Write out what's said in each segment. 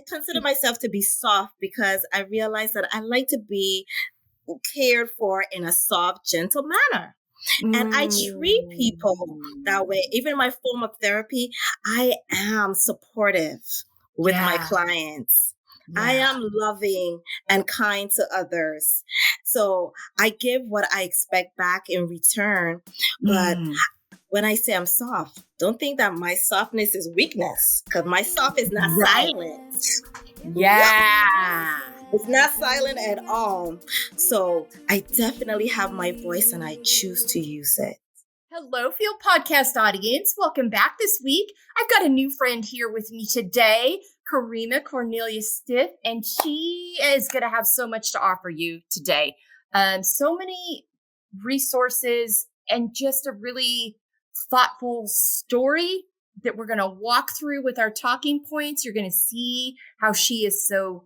consider myself to be soft because I realize that I like to be cared for in a soft, gentle manner. And I treat people that way. Even my form of therapy, I am supportive with my clients. I am loving and kind to others. So I give what I expect back in return. But when I say I'm soft, don't think that my softness is weakness, because my soft is not silent. Yeah. It's not silent at all. So I definitely have my voice and I choose to use it. Hello, Field Podcast audience. Welcome back this week. I've got a new friend here with me today, Karimah Cornelius-Stith, and she is going to have so much to offer you today. So many resources and just a really thoughtful story that we're going to walk through with our talking points. You're going to see how she is so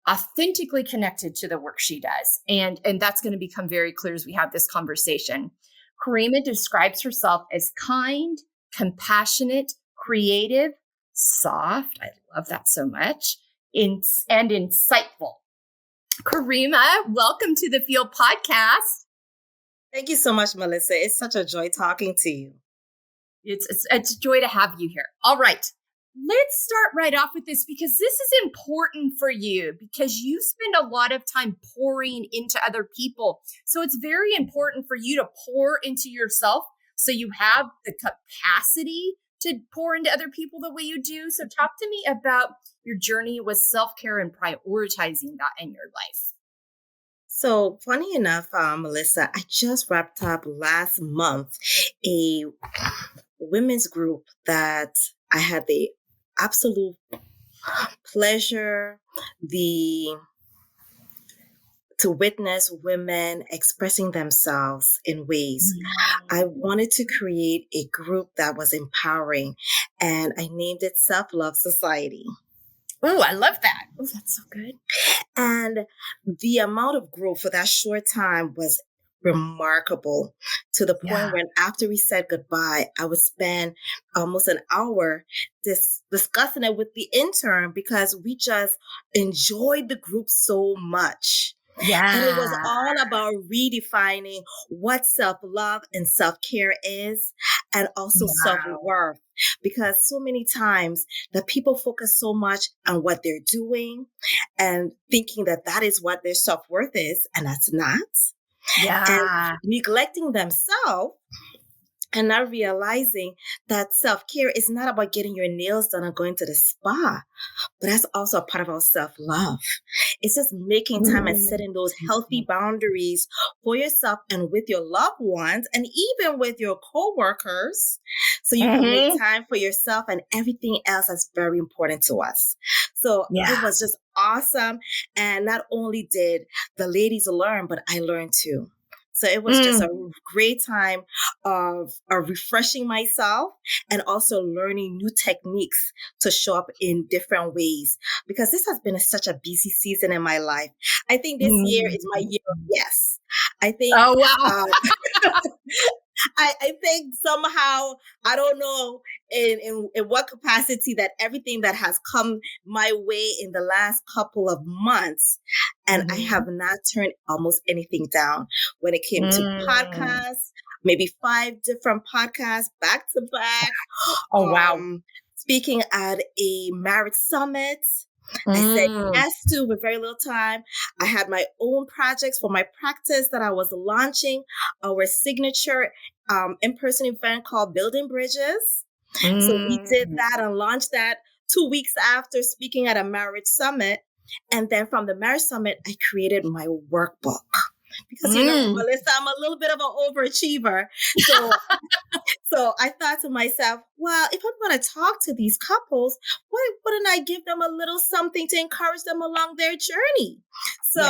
authentically connected to the work she does. And that's going to become very clear as we have this conversation. Karimah describes herself as kind, compassionate, creative, soft. I love that so much. And insightful. Karimah, welcome to the Field Podcast. Thank you so much, Melissa. It's such a joy talking to you. It's a joy to have you here. All right. Let's start right off with this because this is important for you because you spend a lot of time pouring into other people. So it's very important for you to pour into yourself so you have the capacity to pour into other people the way you do. So talk to me about your journey with self-care and prioritizing that in your life. So funny enough, Melissa, I just wrapped up last month a women's group that I had the absolute pleasure to witness women expressing themselves in ways. I wanted to create a group that was empowering, and I named it Self-Love Society. Oh, I love that. Oh, that's so good. And the amount of growth for that short time was remarkable, to the point when after we said goodbye, I would spend almost an hour discussing it with the intern because we just enjoyed the group so much. Yeah. And it was all about redefining what self-love and self-care is, and also self-worth. Because so many times the people focus so much on what they're doing and thinking that that is what their self-worth is, and that's not. And neglecting themselves and not realizing that self-care is not about getting your nails done or going to the spa, but that's also a part of our self-love. It's just making time and setting those healthy boundaries for yourself and with your loved ones and even with your coworkers, so you can make time for yourself and everything else that's very important to us. So it was just awesome. And not only did the ladies learn, but I learned too. So it was just a great time of refreshing myself and also learning new techniques to show up in different ways, because this has been such a busy season in my life. I think this year is my year of yes. I think. Oh, wow. I think somehow, I don't know in what capacity, that everything that has come my way in the last couple of months, and I have not turned almost anything down when it came to podcasts, maybe 5 different podcasts back to back. Oh, wow. Speaking at a marriage summit. I said yes to with very little time. I had my own projects for my practice that I was launching, our signature in-person event called Building Bridges. So we did that and launched that 2 weeks after speaking at a marriage summit. And then from the marriage summit, I created my workbook. Because, you know, Melissa, I'm a little bit of an overachiever. So I thought to myself, well, if I'm going to talk to these couples, why wouldn't I give them a little something to encourage them along their journey? So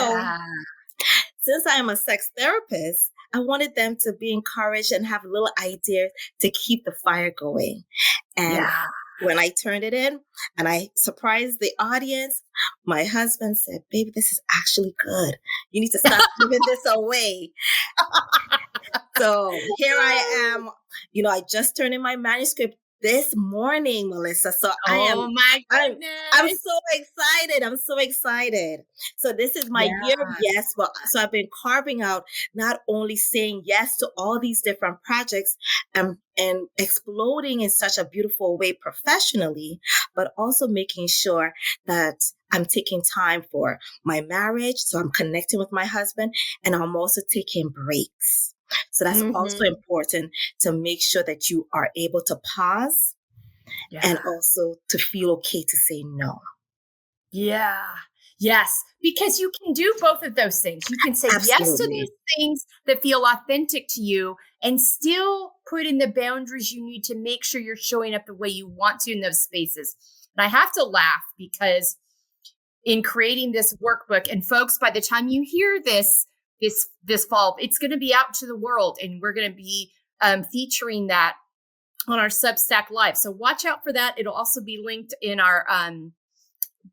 since I am a sex therapist, I wanted them to be encouraged and have little ideas to keep the fire going. And when I turned it in and I surprised the audience, my husband said, baby, this is actually good. You need to stop giving this away. So here I am. You know, I just turned in my manuscript this morning, Melissa. So Oh my I'm, I'm goodness. so excited. I'm so excited. So this is my year of Yeah. yes. But so I've been carving out, not only saying yes to all these different projects and exploding in such a beautiful way professionally, but also making sure that I'm taking time for my marriage. So I'm connecting with my husband, and I'm also taking breaks. So that's also Mm-hmm. important, to make sure that you are able to pause Yeah. and also to feel okay to say no. Yeah. Yes. Because you can do both of those things. You can say yes to those Absolutely. things that feel authentic to you and still put in the boundaries you need to make sure you're showing up the way you want to in those spaces. And I have to laugh because in creating this workbook, and folks, by the time you hear this fall, it's going to be out to the world, and we're going to be featuring that on our Substack Live. So watch out for that. It'll also be linked in our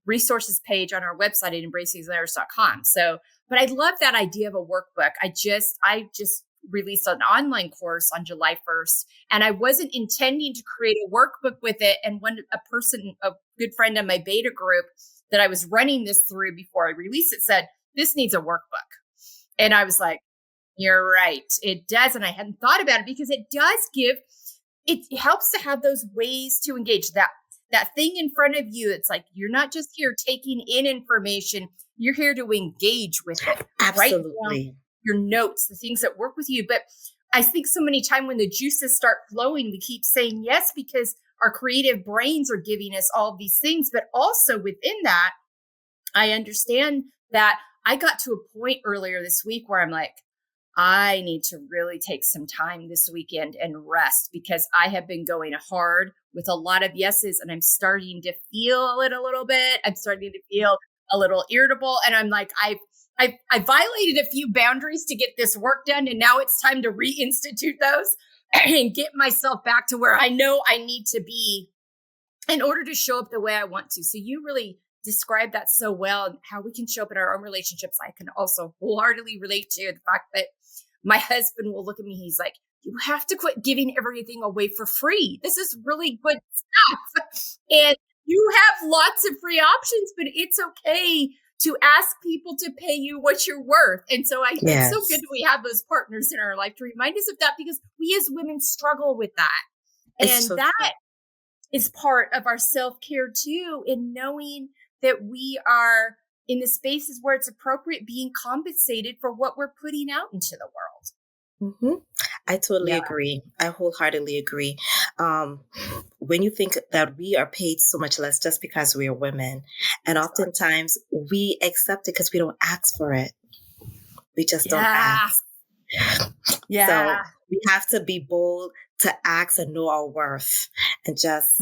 resources page on our website at embracingletters.com. So, but I love that idea of a workbook. I just released an online course on July 1st, and I wasn't intending to create a workbook with it. And a good friend in my beta group that I was running this through before I released it said, this needs a workbook. And I was like, you're right. It does. And I hadn't thought about it because it helps to have those ways to engage that thing in front of you. It's like, you're not just here taking in information, you're here to engage with it. Write down Absolutely. your notes, the things that work with you. But I think so many times when the juices start flowing, we keep saying yes because our creative brains are giving us all these things. But also within that, I understand that I got to a point earlier this week where I'm like, I need to really take some time this weekend and rest because I have been going hard with a lot of yeses and I'm starting to feel it a little bit. I'm starting to feel a little irritable. And I'm like, I violated a few boundaries to get this work done. And now it's time to reinstitute those and get myself back to where I know I need to be in order to show up the way I want to. So you really described that so well, and how we can show up in our own relationships. I can also wholeheartedly relate to the fact that my husband will look at me. He's like, you have to quit giving everything away for free. This is really good stuff. And you have lots of free options, but it's okay to ask people to pay you what you're worth. And so it's so good that we have those partners in our life to remind us of that, because we as women struggle with that. It's And so that true. is part of our self-care too, in knowing that we are in the spaces where it's appropriate, being compensated for what we're putting out into the world. Mm-hmm. I totally Yeah. agree. I wholeheartedly agree. When you think that we are paid so much less just because we are women, and oftentimes we accept it because we don't ask for it. We just don't ask. Yeah. So we have to be bold to ask and know our worth, and just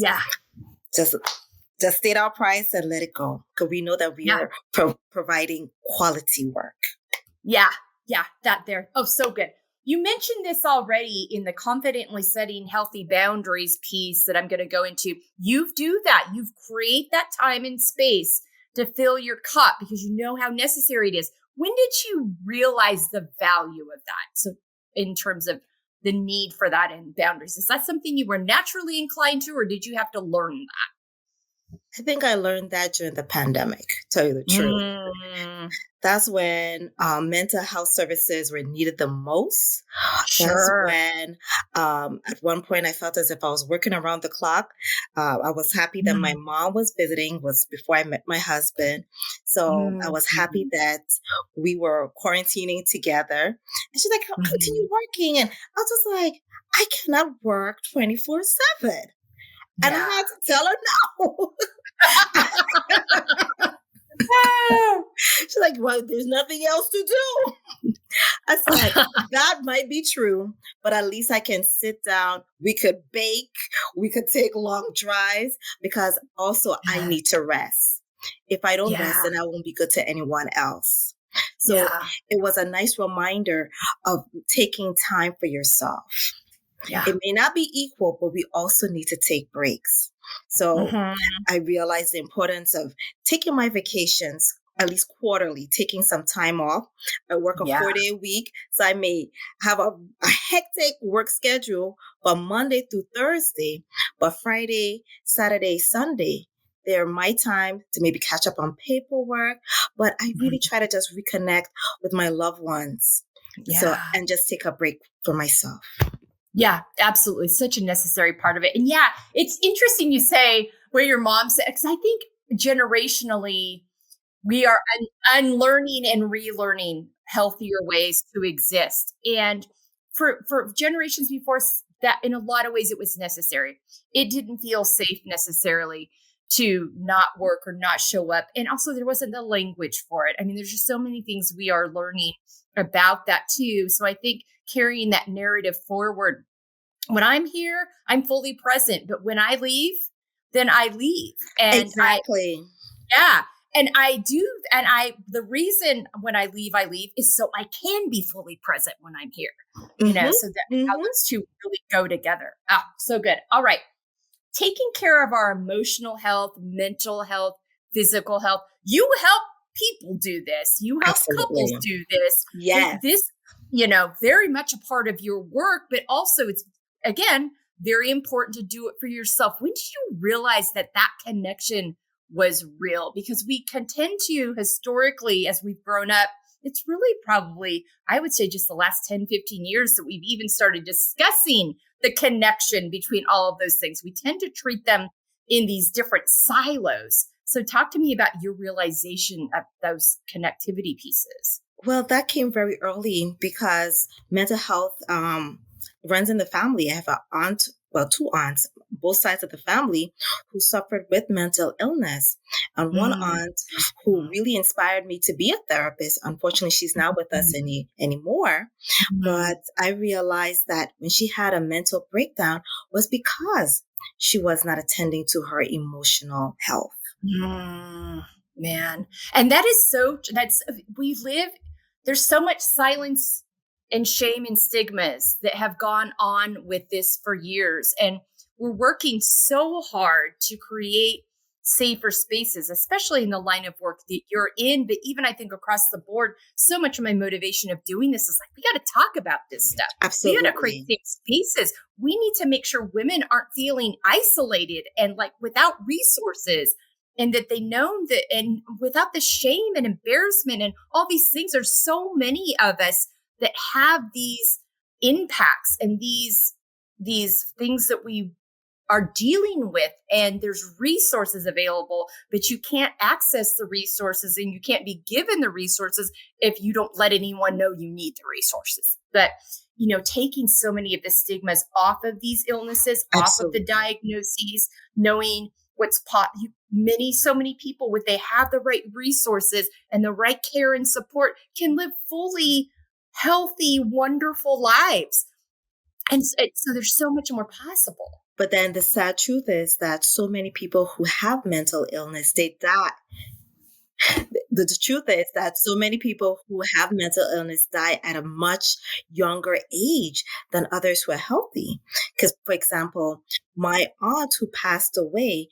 state our price and let it go, because we know that we are providing quality work. Yeah. That there. Oh, so good. You mentioned this already in the confidently setting healthy boundaries piece that I'm going to go into. You do that. You've created that time and space to fill your cup because you know how necessary it is. When did you realize the value of that? So in terms of the need for that and boundaries, is that something you were naturally inclined to, or did you have to learn that? I think I learned that during the pandemic, to tell you the truth. That's when mental health services were needed the most. Sure. That's when at one point I felt as if I was working around the clock. I was happy that my mom was visiting, was before I met my husband. So I was happy that we were quarantining together. And she's like, continue working. And I was just like, I cannot work 24/7. And I had to tell her no. She's like, well, there's nothing else to do. I said, that might be true, but at least I can sit down. We could bake. We could take long drives, because also I need to rest. If I don't rest, then I won't be good to anyone else. So it was a nice reminder of taking time for yourself. It may not be equal, but we also need to take breaks. So I realized the importance of taking my vacations at least quarterly, taking some time off. I work a Yeah. 4-day week, so I may have a hectic work schedule from Monday through Thursday, but Friday, Saturday, Sunday, they're my time to maybe catch up on paperwork. But I really try to just reconnect with my loved ones. So, Yeah. and just take a break for myself. Yeah, absolutely. Such a necessary part of it. And yeah, it's interesting you say where your mom said, because I think generationally, we are unlearning and relearning healthier ways to exist. And for generations before that, in a lot of ways, it was necessary. It didn't feel safe necessarily to not work or not show up. And also there wasn't the language for it. I mean, there's just so many things we are learning about that too. So I think carrying that narrative forward, when I'm here, I'm fully present, but when I leave, then I leave. And exactly. Yeah. And the reason when I leave is so I can be fully present when I'm here, so that how those two really go together. Ah, so good. All right. Taking care of our emotional health, mental health, physical health. You help people do this. You help couples do this. Yes. This, very much a part of your work, but also it's, again, very important to do it for yourself. When did you realize that connection was real? Because we tend to historically, as we've grown up, it's really probably, I would say, just the last 10, 15 years that we've even started discussing the connection between all of those things. We tend to treat them in these different silos. So talk to me about your realization of those connectivity pieces. Well, that came very early because mental health runs in the family. I have two aunts, both sides of the family, who suffered with mental illness. And one aunt who really inspired me to be a therapist. Unfortunately, she's not with us anymore. But I realized that when she had a mental breakdown was because she was not attending to her emotional health. Man. And there's so much silence and shame and stigmas that have gone on with this for years. And we're working so hard to create safer spaces, especially in the line of work that you're in. But even I think across the board, so much of my motivation of doing this is like, we got to talk about this stuff. Absolutely. We got to create safe spaces. We need to make sure women aren't feeling isolated and like without resources, and that they know that, and without the shame and embarrassment and all these things. There's so many of us that have these impacts and these things that we are dealing with, and there's resources available, but you can't access the resources and you can't be given the resources if you don't let anyone know you need the resources. But, taking so many of the stigmas off of these illnesses, off of the diagnoses, knowing what's so many people, when they have the right resources and the right care and support, can live fully healthy, wonderful lives. And so there's so much more possible. But then the sad truth is that so many people who have mental illness, they die. The truth is that so many people who have mental illness die at a much younger age than others who are healthy. Because, for example, my aunt who passed away,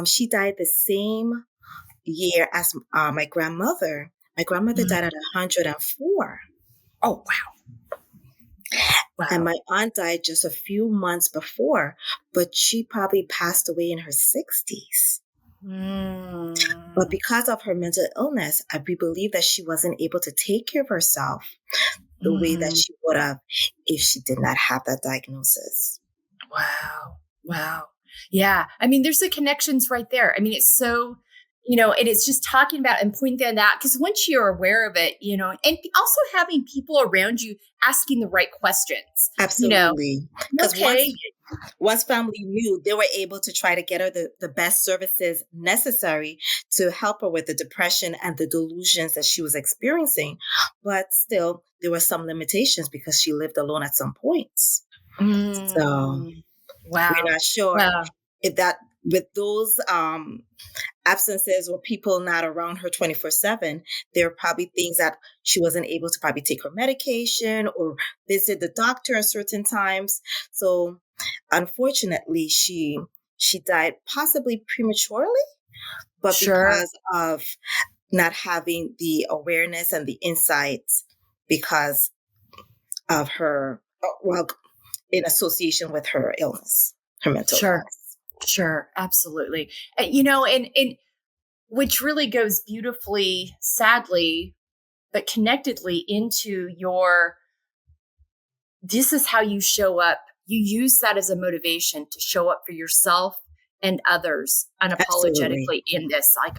she died the same year as my grandmother. My grandmother died at 104. Oh, wow. And my aunt died just a few months before, but she probably passed away in her 60s. But because of her mental illness, we believe that she wasn't able to take care of herself the way that she would have if she did not have that diagnosis. Wow. Yeah. I mean, there's the connections right there. I mean, it's so, and it's just talking about and pointing that out, because once you're aware of it, and also having people around you asking the right questions. Absolutely. Because once family knew, they were able to try to get her the best services necessary to help her with the depression and the delusions that she was experiencing. But still, there were some limitations because she lived alone at some points. So we're not sure if that, with those absences or people not around her 24/7, there are probably things that she wasn't able to probably take her medication or visit the doctor at certain times. So unfortunately, she died possibly prematurely, but because of not having the awareness and the insights because of her, well, in association with her illness, her mental illness. Sure. Absolutely. And which really goes beautifully, sadly, but connectedly into this is how you show up. You use that as a motivation to show up for yourself and others unapologetically in this. Like,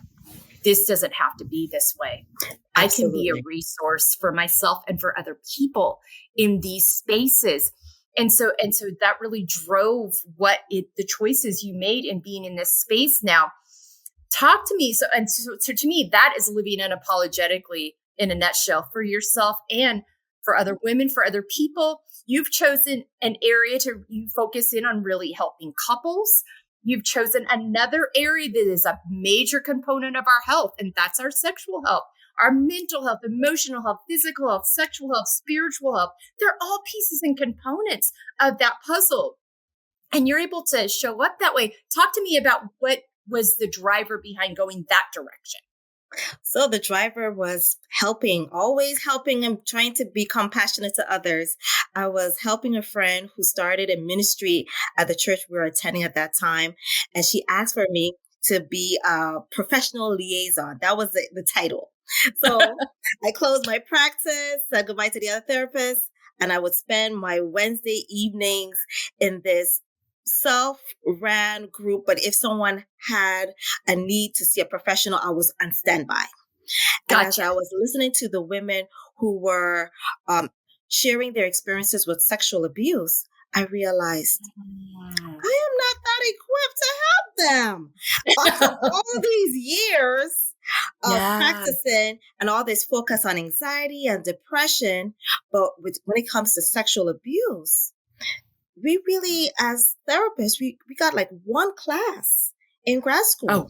this doesn't have to be this way. Absolutely. I can be a resource for myself and for other people in these spaces. And so that really drove the choices you made in being in this space now. Talk to me. So to me, that is living unapologetically in a nutshell for yourself and for other women, for other people. You've chosen an area you focus in on really helping couples. You've chosen another area that is a major component of our health, and that's our sexual health, our mental health, emotional health, physical health, sexual health, spiritual health. They're all pieces and components of that puzzle. And you're able to show up that way. Talk to me about what was the driver behind going that direction. So the driver was always helping and trying to be compassionate to others. I was helping a friend who started a ministry at the church we were attending at that time. And she asked for me to be a professional liaison. That was the title. So I closed my practice, said goodbye to the other therapists, and I would spend my Wednesday evenings in this self-ran group. But if someone had a need to see a professional, I was on standby. Gotcha. And as I was listening to the women who were sharing their experiences with sexual abuse, I realized I am not that equipped to help them. After all these years of practicing and all this focus on anxiety and depression, but when it comes to sexual abuse, we really, as therapists, we got like one class in grad school. Oh,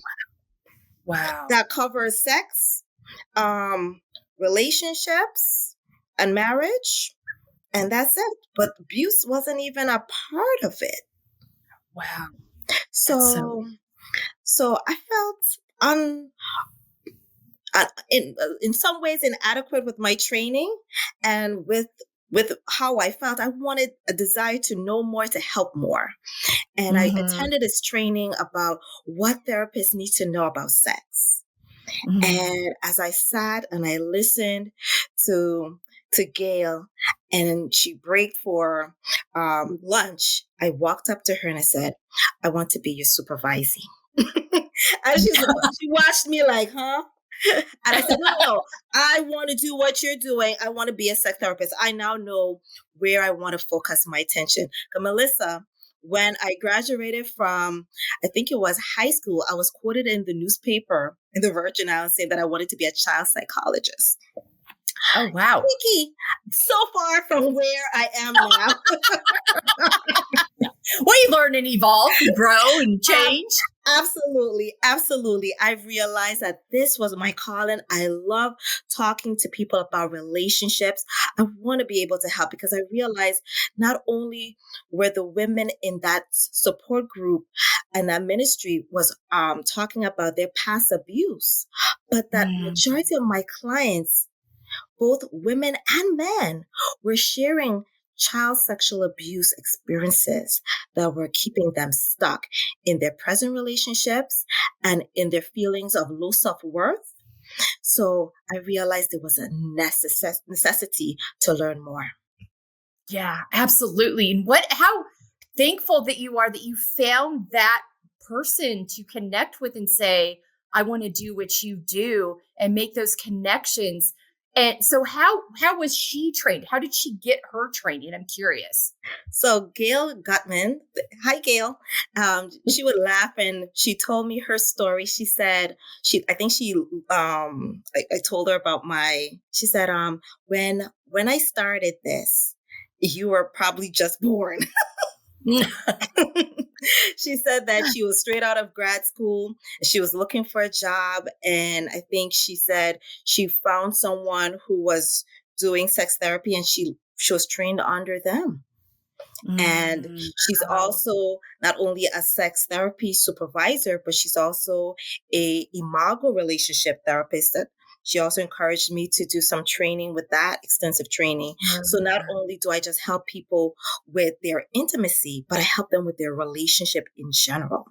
wow. That covers sex, relationships, and marriage. And that's it. But abuse wasn't even a part of it. Wow. So I felt in some ways inadequate with my training and with how I felt. I wanted a desire to know more, to help more. And I attended this training about what therapists need to know about sex. And as I sat and I listened to Gail, and she break for lunch, I walked up to her and I said, I want to be your supervisor. And she watched me like, huh? And I said, no, I want to do what you're doing. I want to be a sex therapist. I now know where I want to focus my attention. But Melissa, when I graduated from, I think it was high school, I was quoted in the newspaper in the Virgin Islands saying that I wanted to be a child psychologist. Oh, wow. Vicky, so far from where I am now. Well, you learn and evolve and grow and change. Absolutely. Absolutely. I've realized that this was my calling. I love talking to people about relationships. I want to be able to help because I realized not only were the women in that support group and that ministry was talking about their past abuse, but that majority of my clients, both women and men, were sharing child sexual abuse experiences that were keeping them stuck in their present relationships and in their feelings of low self-worth. So I realized there was a necessity to learn more. Yeah, absolutely. And how thankful that you are that you found that person to connect with and say, I want to do what you do and make those connections. And so how was she trained? How did she get her training? I'm curious. So Gail Gutman, hi Gail, she would laugh and she told me her story. She said, I told her about she said, when I started this, you were probably just born. She said that she was straight out of grad school. She was looking for a job. And I think she said she found someone who was doing sex therapy and she was trained under them. And she's Wow. also not only a sex therapy supervisor, but she's also a imago relationship therapist. That she also encouraged me to do some training with that, extensive training. So not only do I just help people with their intimacy, but I help them with their relationship in general.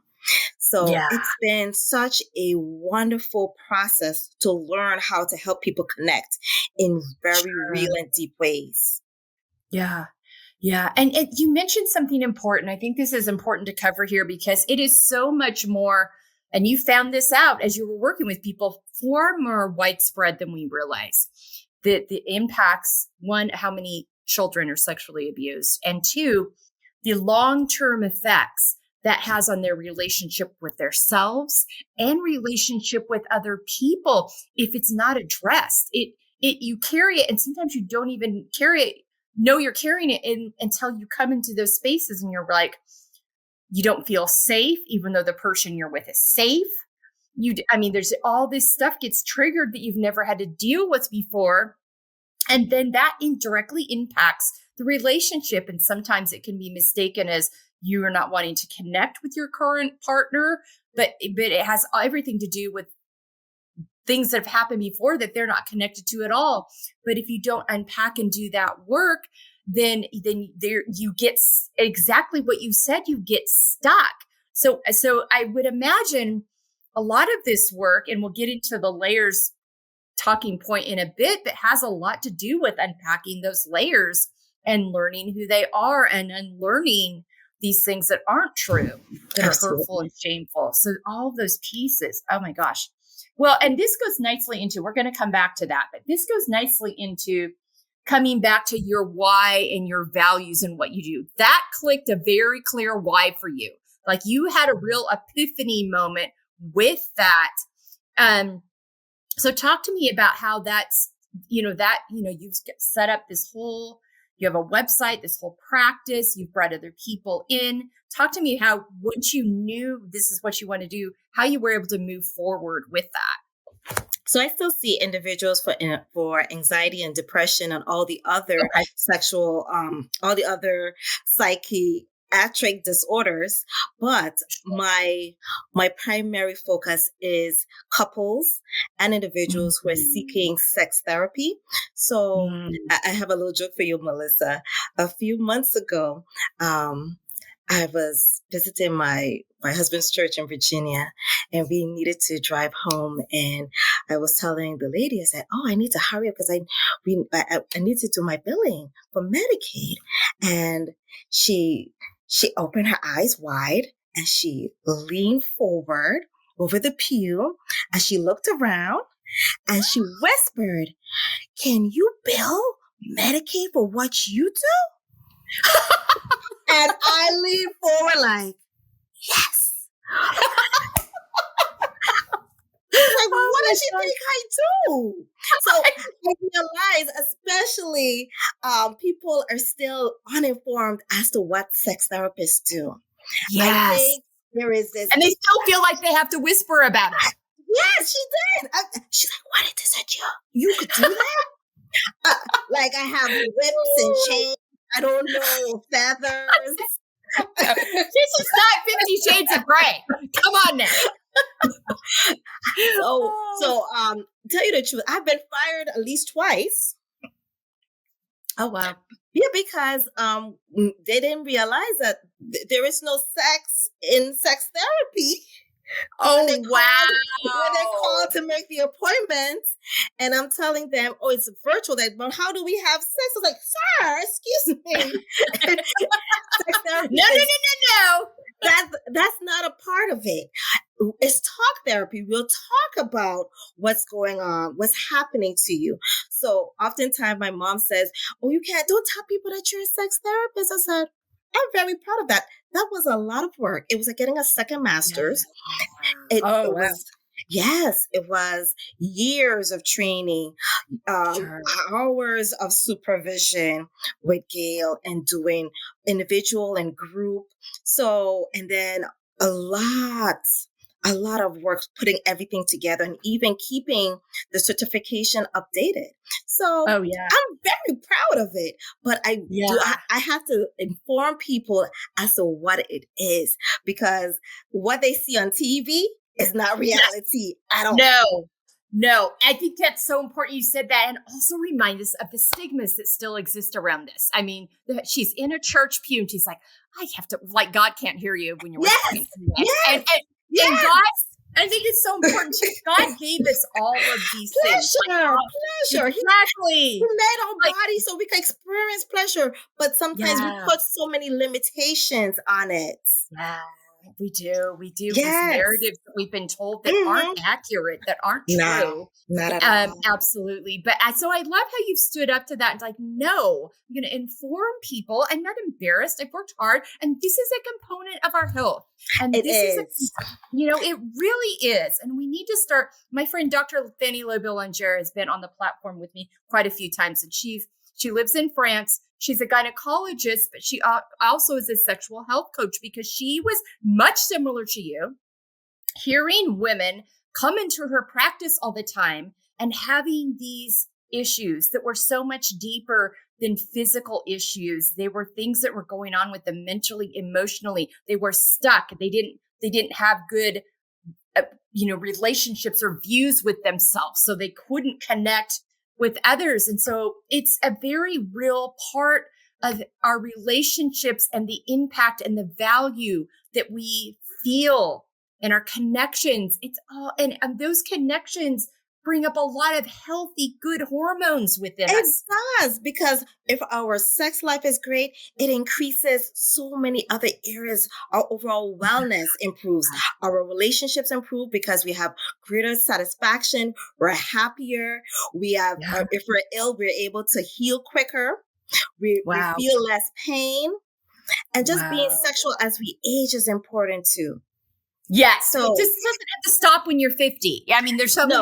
So Yeah. it's been such a wonderful process to learn how to help people connect in very real Sure. and deep ways. Yeah. Yeah. And you mentioned something important. I think this is important to cover here because it is so much more. And you found this out as you were working with people, far more widespread than we realize. The impacts, one, how many children are sexually abused, and two, the long-term effects that has on their relationship with themselves and relationship with other people if it's not addressed. It you carry it, and sometimes you don't even carry it, know you're carrying it until you come into those spaces and you're like, you don't feel safe, even though the person you're with is safe. I mean, there's all this stuff gets triggered that you've never had to deal with before. And then that indirectly impacts the relationship. And sometimes it can be mistaken as you are not wanting to connect with your current partner, but it has everything to do with things that have happened before that they're not connected to at all. But if you don't unpack and do that work, then there you get exactly what you said, you get stuck. So I would imagine a lot of this work, and we'll get into the layers talking point in a bit, but has a lot to do with unpacking those layers and learning who they are and unlearning these things that aren't true, that are hurtful and shameful. So all of those pieces, oh my gosh. Well, and this goes nicely into, we're going to come back to that, but this goes nicely into coming back to your why and your values and what you do. That clicked a very clear why for you. Like you had a real epiphany moment with that. So talk to me about how that's, you've set up this whole, you have a website, this whole practice, you've brought other people in. Talk to me how, once you knew this is what you want to do, how you were able to move forward with that. So I still see individuals for anxiety and depression and all the other sexual, all the other psychiatric disorders, but my primary focus is couples and individuals who are seeking sex therapy. So I have a little joke for you, Melissa. A few months ago, I was visiting my husband's church in Virginia, and we needed to drive home. And I was telling the lady, I said, "Oh, I need to hurry up because I need to do my billing for Medicaid." And she opened her eyes wide and she leaned forward over the pew and she looked around and she whispered, "Can you bill Medicaid for what you do?" And I leaned forward like, yes. Like, what does she think I do? So I realize, especially people are still uninformed as to what sex therapists do. Yes. I think there is this. And they still feel like they have to whisper about it. Yes, she did. She's like, "What did this at you? You could do that?" Like I have whips and chains. I don't know, feathers. This is not 50 Shades of Grey. Come on now. So, tell you the truth, I've been fired at least twice. Oh, wow. Yeah, because they didn't realize that there is no sex in sex therapy. Oh, wow. When they call to make the appointment, and I'm telling them, "Oh, it's virtual." But how do we have sex? I was like, "Sir, excuse me." Sex therapy No. That's not a part of it. It's talk therapy. We'll talk about what's going on, what's happening to you. So oftentimes my mom says, "Oh, don't tell people that you're a sex therapist." I said, I'm very proud of that. That was a lot of work. It was like getting a second master's. Yes, it was years of training, hours of supervision with Gail and doing individual and group. So, and then a lot a lot of work putting everything together and even keeping the certification updated. So Oh yeah. I'm very proud of it, but I have to inform people as to what it is, because what they see on TV is not reality at all. No, I think that's so important. You said that, and also remind us of the stigmas that still exist around this. I mean, she's in a church pew and she's like, I have to, like, God can't hear you when you're whispering. Yes, and God, I think it's so important. God gave us all of these things. Pleasure. Exactly. He made our body so we can experience pleasure, but sometimes we put so many limitations on it. Yeah. We do. These narratives that we've been told that aren't accurate, that aren't true. No, not at all. Absolutely. But so I love how you've stood up to that and like, no, I'm going to inform people. I'm not embarrassed. I've worked hard. And this is a component of our health. And it is. It really is. And we need to start. My friend, Dr. Fanny Lobilanger, has been on the platform with me quite a few times. And she lives in France. She's a gynecologist, but she also is a sexual health coach, because she was much similar to you, hearing women come into her practice all the time and having these issues that were so much deeper than physical issues. They were things that were going on with them mentally, emotionally. They were stuck. They didn't have good, relationships or views with themselves. So they couldn't connect with others. And so it's a very real part of our relationships and the impact and the value that we feel and our connections. It's all, and those connections bring up a lot of healthy, good hormones within us. It does, because if our sex life is great, it increases so many other areas. Our overall wellness improves. Our relationships improve because we have greater satisfaction. We're happier. We have, if we're ill, we're able to heal quicker. We feel less pain. And just being sexual as we age is important too. Yes. So it just doesn't have to stop when you're 50. I mean, there's so many,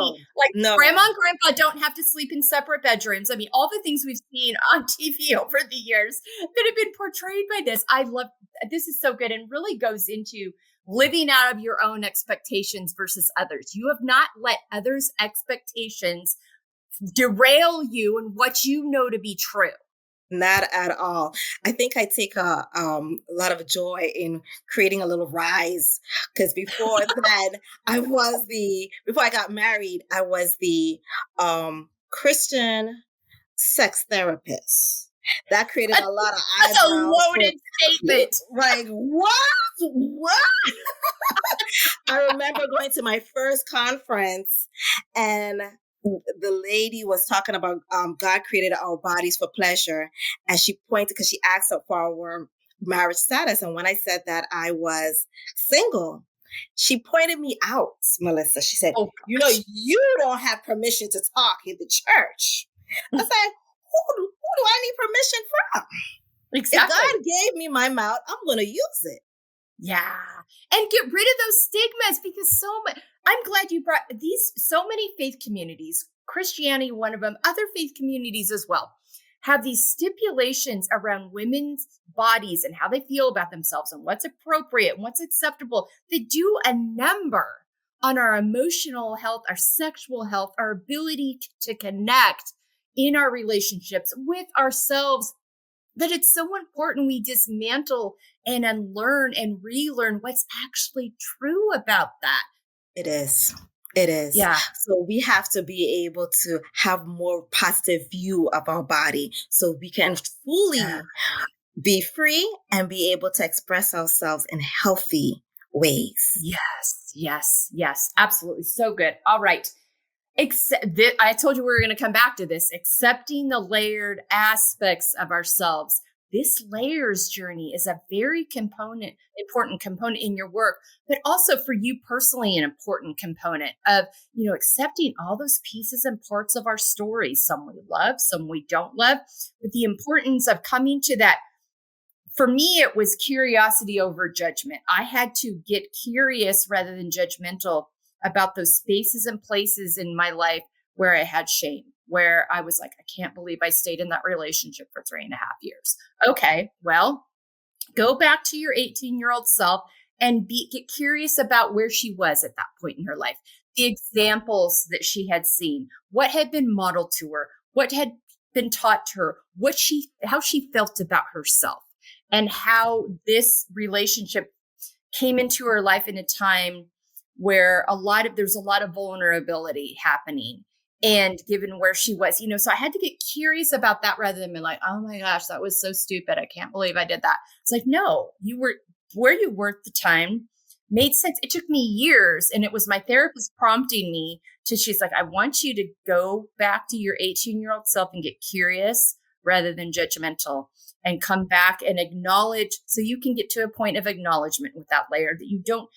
grandma and grandpa don't have to sleep in separate bedrooms. I mean, all the things we've seen on TV over the years that have been portrayed by this. I love, this is so good, and really goes into living out of your own expectations versus others. You have not let others' expectations derail you and what you know to be true. Not at all. I think I take a lot of joy in creating a little rise, because before then, before I got married, I was the Christian sex therapist. That created a lot of eyebrows. That's a loaded statement. Like, what? I remember going to my first conference, and the lady was talking about God created our bodies for pleasure, and she pointed, because she asked for our marriage status, and when I said that I was single, she pointed me out, Melissa. She said, you don't have permission to talk in the church. I said, who do I need permission from? Exactly. If God gave me my mouth, I'm going to use it. Yeah. And get rid of those stigmas, because I'm glad you brought so many faith communities, Christianity, one of them, other faith communities as well, have these stipulations around women's bodies and how they feel about themselves and what's appropriate and what's acceptable. They do a number on our emotional health, our sexual health, our ability to connect in our relationships with ourselves, that it's so important we dismantle and unlearn and relearn what's actually true about that. It is. Yeah. So we have to be able to have more positive view of our body, so we can fully be free and be able to express ourselves in healthy ways. Yes. Absolutely. So good. All right. I told you we were going to come back to this, accepting the layered aspects of ourselves. This layers journey is a very important component in your work, but also for you personally, an important component of, accepting all those pieces and parts of our story. Some we love, some we don't love, but the importance of coming to that. For me, it was curiosity over judgment. I had to get curious rather than judgmental about those spaces and places in my life where I had shame, where I was like, I can't believe I stayed in that relationship for 3.5 years. Okay, well, go back to your 18-year-old self and get curious about where she was at that point in her life, the examples that she had seen, what had been modeled to her, what had been taught to her, how she felt about herself, and how this relationship came into her life in a time where there's a lot of vulnerability happening. And given where she was, so I had to get curious about that rather than be like, oh my gosh, that was so stupid. I can't believe I did that. It's like, no, you were where you were at the time made sense. It took me years, and it was my therapist prompting me she's like, I want you to go back to your 18-year-old self and get curious rather than judgmental, and come back and acknowledge, so you can get to a point of acknowledgement with that layer that you don't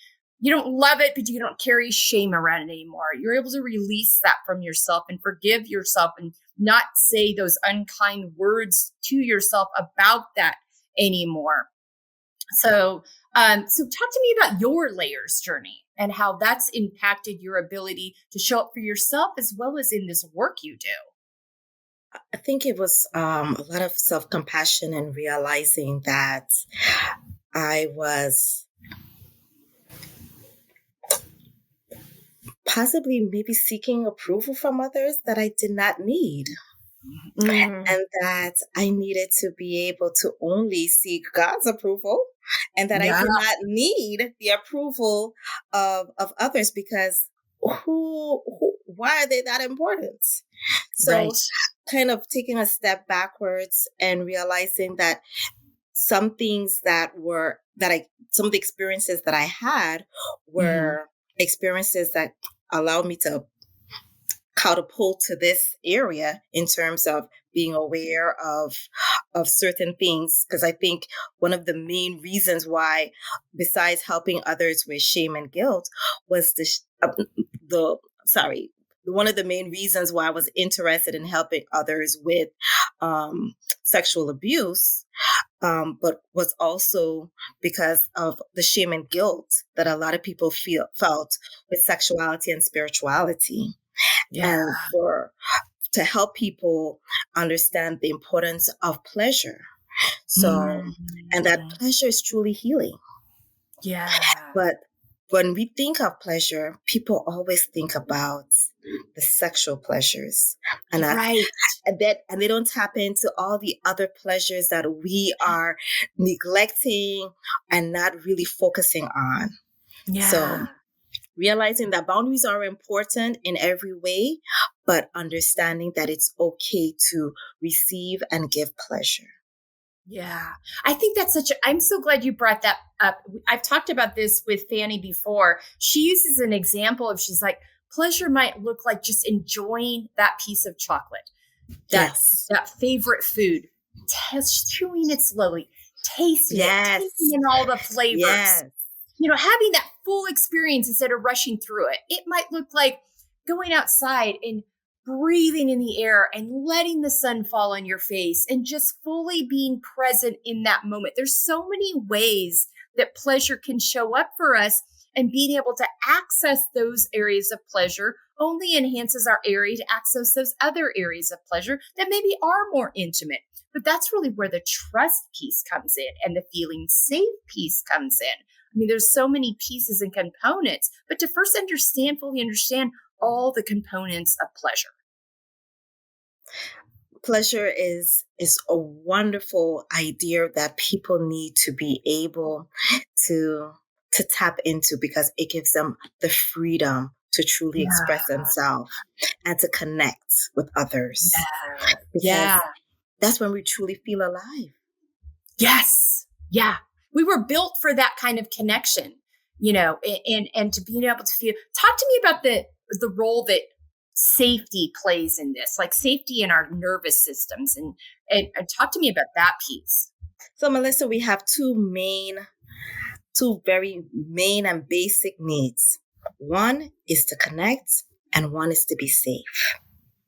love it, but you don't carry shame around it anymore. You're able to release that from yourself and forgive yourself and not say those unkind words to yourself about that anymore. So talk to me about your layers journey and how that's impacted your ability to show up for yourself as well as in this work you do. I think it was a lot of self-compassion and realizing that I was possibly maybe seeking approval from others that I did not need. And that I needed to be able to only seek God's approval, and that I did not need the approval of others, because why are they that important? So kind of taking a step backwards and realizing that some of the experiences that I had were experiences that allowed me to catapult to this area in terms of being aware of certain things. Because I think one of the main reasons why, besides helping others with shame and guilt, was one of the main reasons why I was interested in helping others with sexual abuse, but was also because of the shame and guilt that a lot of people felt with sexuality and spirituality. And to help people understand the importance of pleasure. So, and that pleasure is truly healing. Yeah. But when we think of pleasure, people always think about the sexual pleasures, and they don't tap into all the other pleasures that we are neglecting and not really focusing on. Yeah. So realizing that boundaries are important in every way, but understanding that it's okay to receive and give pleasure. Yeah. I think I'm so glad you brought that up. I've talked about this with Fanny before. She uses an example of, she's like, pleasure might look like just enjoying that piece of chocolate, that favorite food, chewing it slowly, tasting it, taking in all the flavors. Yes. Having that full experience instead of rushing through it. It might look like going outside and breathing in the air and letting the sun fall on your face and just fully being present in that moment. There's so many ways that pleasure can show up for us, and being able to access those areas of pleasure only enhances our area to access those other areas of pleasure that maybe are more intimate. But that's really where the trust piece comes in and the feeling safe piece comes in. I mean, there's so many pieces and components, but to first fully understand all the components of pleasure. Pleasure is a wonderful idea that people need to be able to tap into, because it gives them the freedom to truly express themselves and to connect with others. Because that's when we truly feel alive. Yes. Yeah. We were built for that kind of connection, and to being able to feel. Talk to me about the role that safety plays in this, like safety in our nervous systems, and talk to me about that piece. So, Melissa, we have two very main and basic needs. One is to connect, and one is to be safe.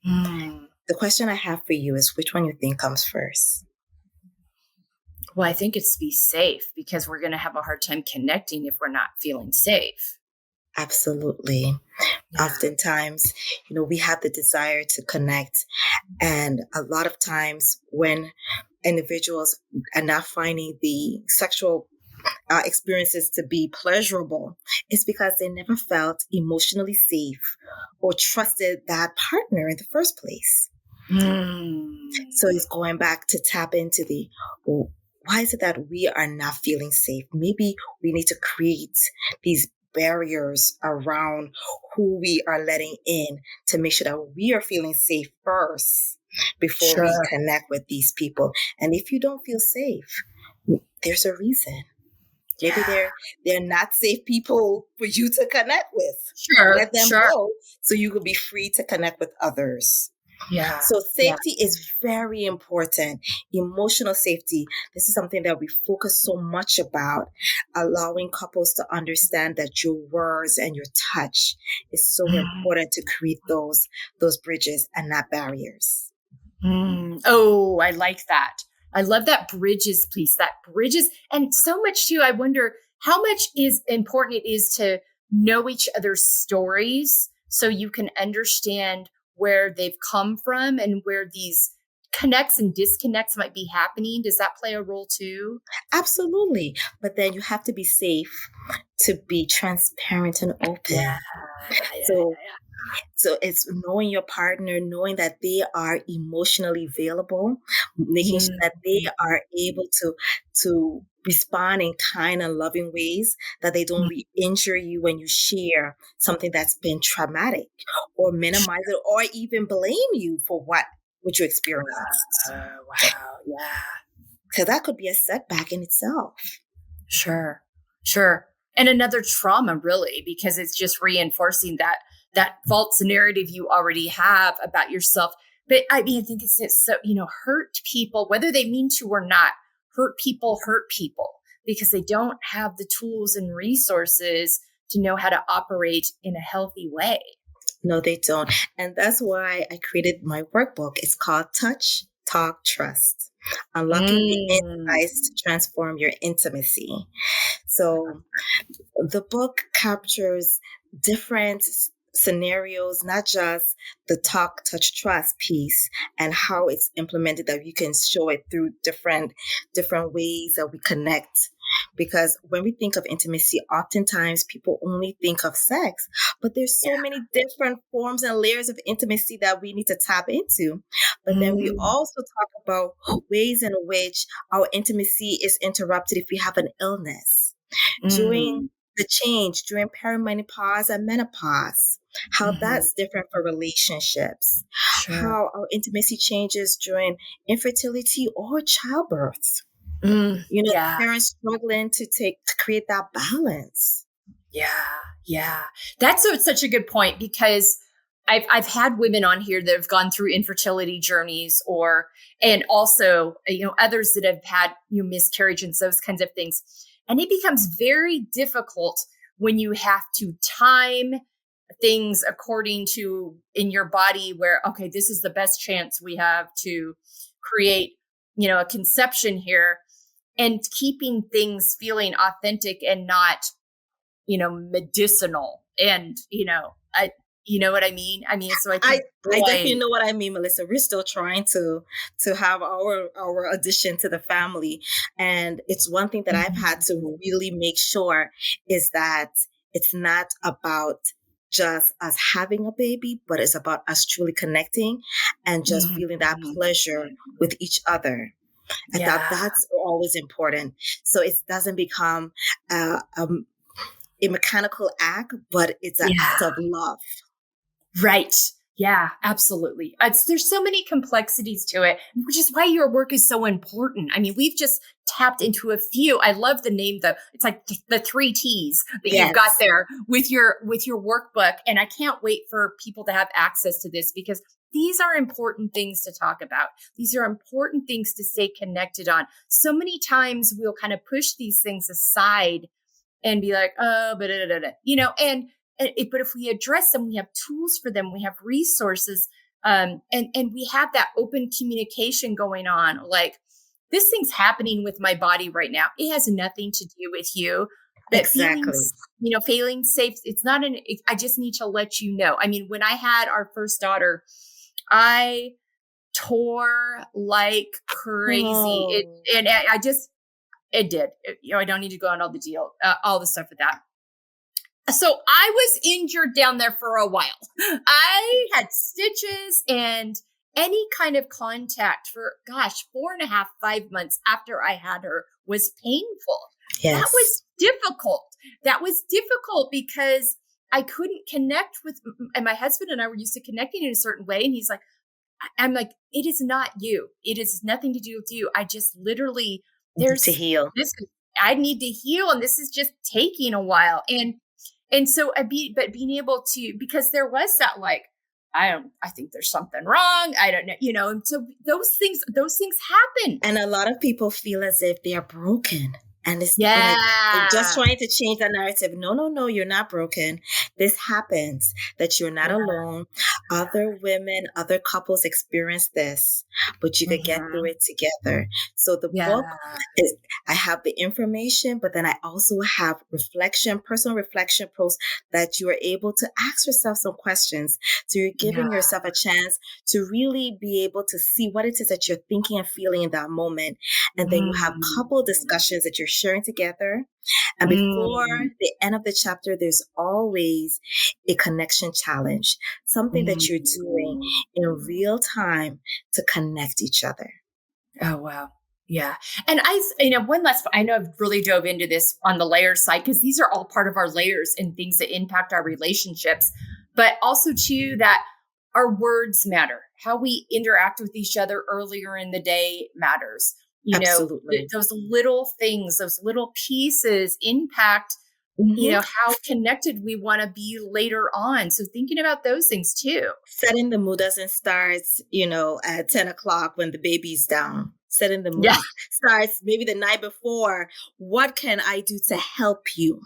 The question I have for you is, which one you think comes first? Well, I think it's to be safe, because we're going to have a hard time connecting if we're not feeling safe. Absolutely. Yeah. Oftentimes, we have the desire to connect. And a lot of times when individuals are not finding the sexual experiences to be pleasurable is because they never felt emotionally safe or trusted that partner in the first place. So it's going back to tap into the, well, why is it that we are not feeling safe? Maybe we need to create these barriers around who we are letting in to make sure that we are feeling safe first before we connect with these people. And if you don't feel safe, there's a reason. Maybe they're not safe people for you to connect with. Let them go so you can be free to connect with others. Yeah. So safety is very important. Emotional safety. This is something that we focus so much about, allowing couples to understand that your words and your touch is so important to create those bridges and not barriers. Oh, I like that. I love that bridges piece, that bridges. And so much too, I wonder how much is important it is to know each other's stories so you can understand where they've come from and where these connects and disconnects might be happening. Does that play a role too? Absolutely. But then you have to be safe to be transparent and open. So it's knowing your partner, knowing that they are emotionally available, making sure that they are able to respond in kind and loving ways, that they don't re-injure you when you share something that's been traumatic, or minimize it, or even blame you for what you experienced. Wow. Yeah. Because that could be a setback in itself. Sure. And another trauma, really, because it's just reinforcing that false narrative you already have about yourself. But I mean, I think it's so, hurt people, whether they mean to or not, hurt people because they don't have the tools and resources to know how to operate in a healthy way. No, they don't. And that's why I created my workbook. It's called Touch, Talk, Trust. Unlocking the insights to transform your intimacy. So the book captures different scenarios, not just the talk, touch, trust piece and how it's implemented, that you can show it through different ways that we connect. Because when we think of intimacy, oftentimes people only think of sex, but there's so many different forms and layers of intimacy that we need to tap into. But then we also talk about ways in which our intimacy is interrupted if we have an illness. During the change, during perimenopause and menopause, how that's different for relationships, how our intimacy changes during infertility or childbirth. Parents struggling to create that balance. Yeah. That's such a good point, because I've had women on here that have gone through infertility journeys, and also, others that have had miscarriage and those kinds of things. And it becomes very difficult when you have to time things according to in your body where, okay, this is the best chance we have to create, a conception here, and keeping things feeling authentic and not, medicinal. And, you know what I mean? So I think I definitely know what I mean, Melissa. We're still trying to have our addition to the family. And it's one thing that I've had to really make sure is that it's not about just us having a baby, but it's about us truly connecting and just feeling that pleasure with each other. And that's always important. So it doesn't become a mechanical act, but it's an act of love. Right. Yeah, absolutely. There's so many complexities to it, which is why your work is so important. I mean, we've just tapped into a few. I love the name, though. It's like the 3 T's that you've got there with your workbook. And I can't wait for people to have access to this, because these are important things to talk about. These are important things to stay connected on. So many times we'll kind of push these things aside and be like, oh, but but if we address them, we have tools for them, we have resources, and we have that open communication going on. Like, this thing's happening with my body right now. It has nothing to do with you. But exactly. Feeling safe, it's not I just need to let you know. I mean, when I had our first daughter, I tore like crazy. It did. I don't need to go on all the stuff with that. So I was injured down there for a while. I had stitches and any kind of contact for, 4.5, 5 months after I had her was painful. Yes. That was difficult. That was difficult because I couldn't connect with, and my husband and I were used to connecting in a certain way. And he's like, I'm like, it is not you. It is nothing to do with you. I just literally, to heal. I need to heal. And this is just taking a while. And so being able to, because there was that like, I think there's something wrong. I don't know, and so those things happen. And a lot of people feel as if they are broken. And it's like just trying to change that narrative. No, you're not broken. This happens, that you're not alone. Other women, other couples experience this, but you could get through it together. So the book is, I have the information, but then I also have personal reflection posts that you are able to ask yourself some questions. So you're giving yourself a chance to really be able to see what it is that you're thinking and feeling in that moment. And then you have couple discussions that you're sharing together. And before the end of the chapter, there's always a connection challenge, something that you're doing in real time to connect each other. Oh, wow. Yeah. And I know I've really dove into this on the layers side, because these are all part of our layers and things that impact our relationships, but also too, that our words matter. How we interact with each other earlier in the day matters. Absolutely. Those little things, those little pieces impact, how connected we want to be later on. So thinking about those things too. Setting the mood doesn't start, at 10 o'clock when the baby's down. Setting the mood starts maybe the night before. What can I do to help you?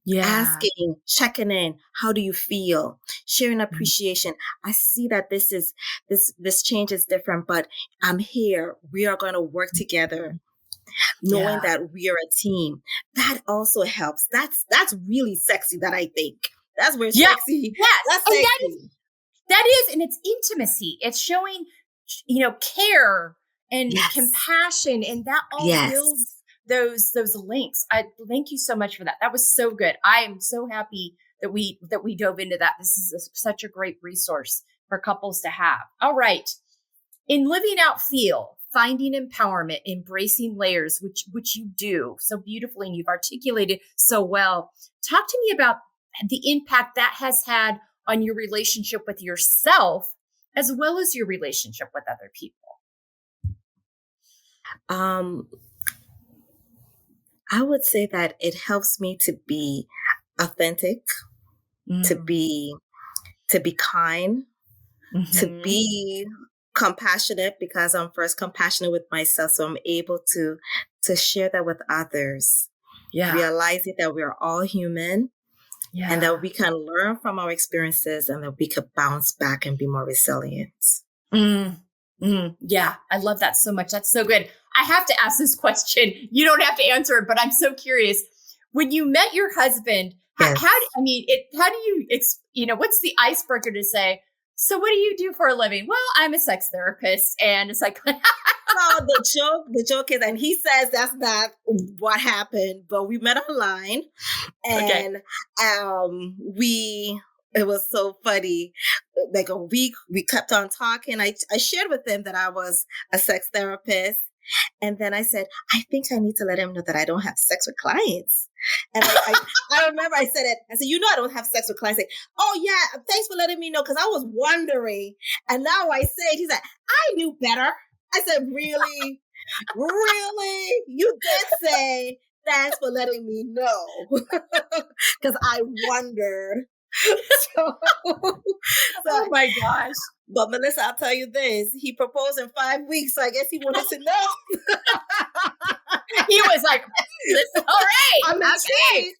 Yeah. Asking, checking in. How do you feel? Sharing appreciation. I see that this change is different, but I'm here. We are going to work together. Knowing that we are a team. That also helps. That's really sexy, that I think. That's where sexy. Yes. That's sexy. And that is, and it's intimacy. It's showing, care and compassion, and that all builds those links. I thank you so much for that. That was so good. I am so happy that we dove into that. This is such a great resource for couples to have. All right. In Living Out Feel, finding empowerment, embracing layers, which you do so beautifully and you've articulated so well. Talk to me about the impact that has had on your relationship with yourself, as well as your relationship with other people. I would say that it helps me to be authentic, to be kind, to be compassionate, because I'm first compassionate with myself. So I'm able to share that with others. Yeah. Realizing that we're all human and that we can learn from our experiences and that we could bounce back and be more resilient. Yeah, I love that so much. That's so good. I have to ask this question. You don't have to answer it, but I'm so curious. When you met your husband, what's the icebreaker to say, so what do you do for a living? Well, I'm a sex therapist and a psychologist. Well, the joke is, and he says that's not what happened, but we met online and it was so funny. Like a week, we kept on talking. I shared with him that I was a sex therapist. And then I said, I think I need to let him know that I don't have sex with clients. And I remember I said it. I said, I don't have sex with clients. Like, oh yeah, thanks for letting me know, because I was wondering. And now I say it. He's like, I knew better. I said, really? Really? You did say, thanks for letting me know. Because I wondered. Oh my gosh. But Melissa, I'll tell you this. He proposed in 5 weeks, so I guess he wanted to know. He was like, listen, all right. I'm okay.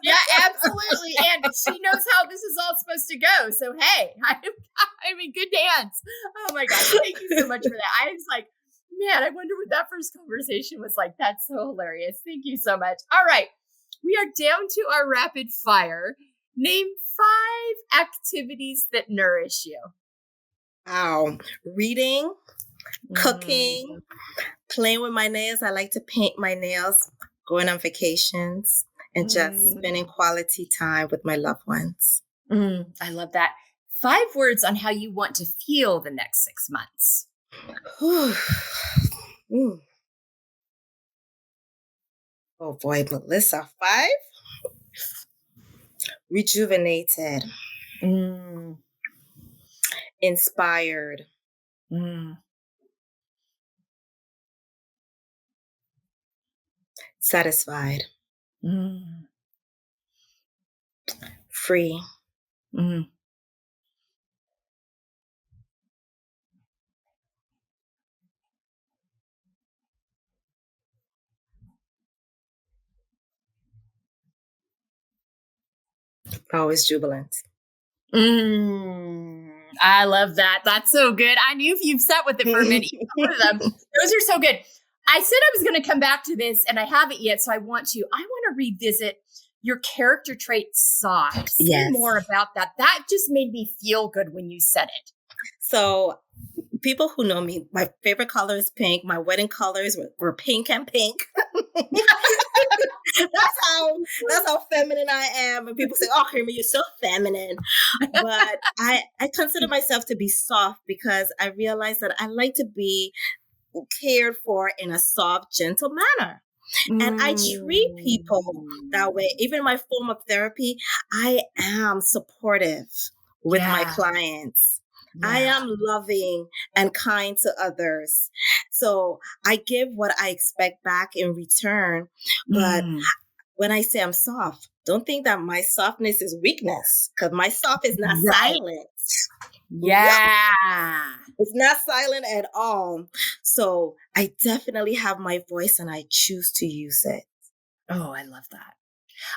Yeah, absolutely. And she knows how this is all supposed to go. So, hey, I'm in good hands. Oh my gosh. Thank you so much for that. I was like, man, I wonder what that first conversation was like. That's so hilarious. Thank you so much. All right. We are down to our rapid fire. Name 5 activities that nourish you. Reading, Cooking, playing with my nails. I like to paint my nails, going on vacations, and just spending quality time with my loved ones. I love that. 5 words on how you want to feel the next 6 months. Oh boy, Melissa, 5? Rejuvenated. Inspired. Satisfied. Free. Always jubilant. I love that. That's so good. I knew if you've sat with it for a minute, you one of them. Those are so good. I said I was going to come back to this, and I haven't yet, so I want to revisit your character trait, soft. Say more about that. That just made me feel good when you said it. So people who know me, my favorite color is pink. My wedding colors were pink and pink. That's how feminine I am. And people say, "Oh, Karimah, you're so feminine." But I consider myself to be soft because I realize that I like to be cared for in a soft, gentle manner. And I treat people that way. Even in my form of therapy, I am supportive with my clients. I am loving and kind to others. So I give what I expect back in return. But when I say I'm soft, don't think that my softness is weakness, because my soft is not silent. Yeah. It's not silent at all. So I definitely have my voice and I choose to use it. Oh, I love that.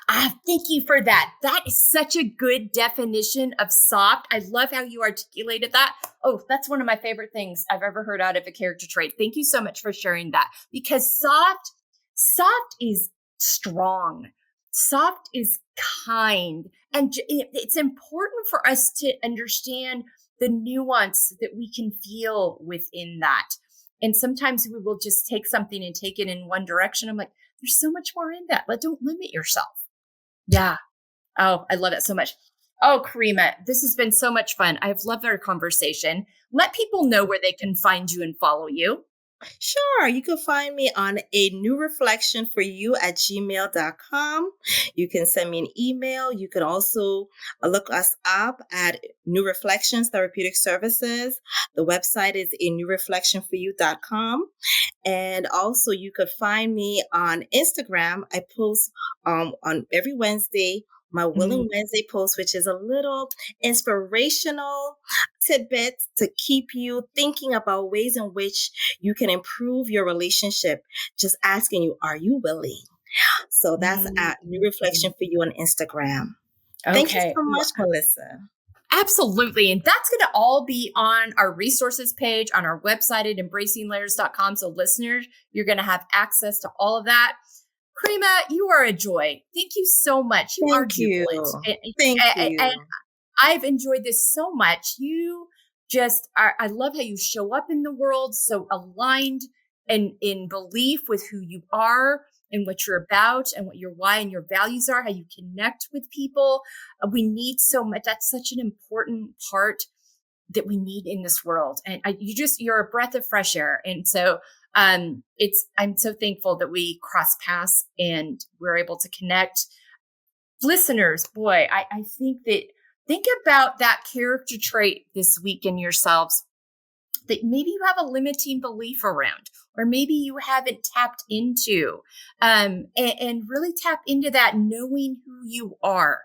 Thank you for that. That is such a good definition of soft. I love how you articulated that. Oh, that's one of my favorite things I've ever heard out of a character trait. Thank you so much for sharing that, because soft is strong. Soft is kind. And it's important for us to understand the nuance that we can feel within that. And sometimes we will just take something and take it in one direction. I'm like, there's so much more in that. But don't limit yourself. Yeah. Oh, I love it so much. Oh, Karimah, this has been so much fun. I've loved our conversation. Let people know where they can find you and follow you. Sure. You can find me on a new reflection for you at gmail.com. You can send me an email. You can also look us up at New Reflections Therapeutic Services. The website is a newreflectionforyou.com. And also you could find me on Instagram. I post on every Wednesday, my Willing Wednesday post, which is a little inspirational tidbit to keep you thinking about ways in which you can improve your relationship. Just asking you, are you willing? So that's at New Reflection for You on Instagram. Okay. Thank you so much, Melissa. Absolutely. And that's going to all be on our resources page on our website at embracinglayers.com. So listeners, you're going to have access to all of that. Karimah, you are a joy. Thank you so much. You are jubilant. Thank you. And I've enjoyed this so much. You just are, I love how you show up in the world, so aligned and in belief with who you are and what you're about and what your why and your values are, how you connect with people. We need so much. That's such an important part that we need in this world. And you're a breath of fresh air. And so I'm so thankful that we cross paths and we're able to connect. Listeners, boy, I think about that character trait this week in yourselves that maybe you have a limiting belief around, or maybe you haven't tapped into, and really tap into that, knowing who you are,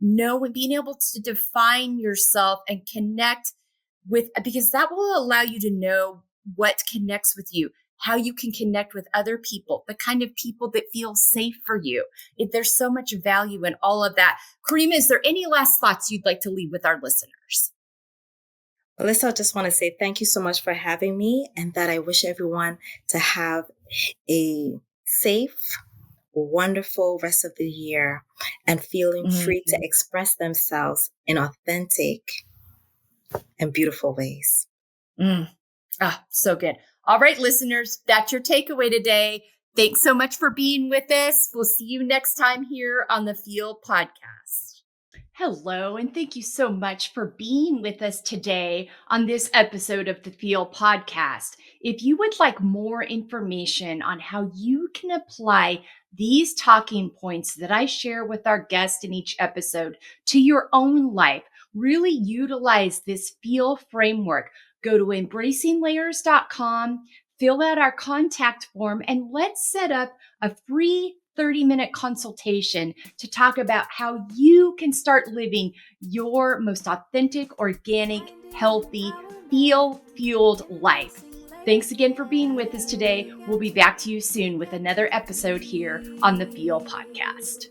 being able to define yourself and connect with, because that will allow you to know what connects with you, how you can connect with other people, the kind of people that feel safe for you. There's so much value in all of that. Karimah, is there any last thoughts you'd like to leave with our listeners? Melissa, I just want to say thank you so much for having me, and that I wish everyone to have a safe, wonderful rest of the year and feeling free to express themselves in authentic and beautiful ways. Ah, so good. All right, listeners, that's your takeaway today. Thanks so much for being with us. We'll see you next time here on the Feel Podcast. Hello, and thank you so much for being with us today on this episode of the Feel Podcast. If you would like more information on how you can apply these talking points that I share with our guests in each episode to your own life, really utilize this Feel framework, go to embracinglayers.com, fill out our contact form, and let's set up a free 30-minute consultation to talk about how you can start living your most authentic, organic, healthy, feel-fueled life. Thanks again for being with us today. We'll be back to you soon with another episode here on the Feel Podcast.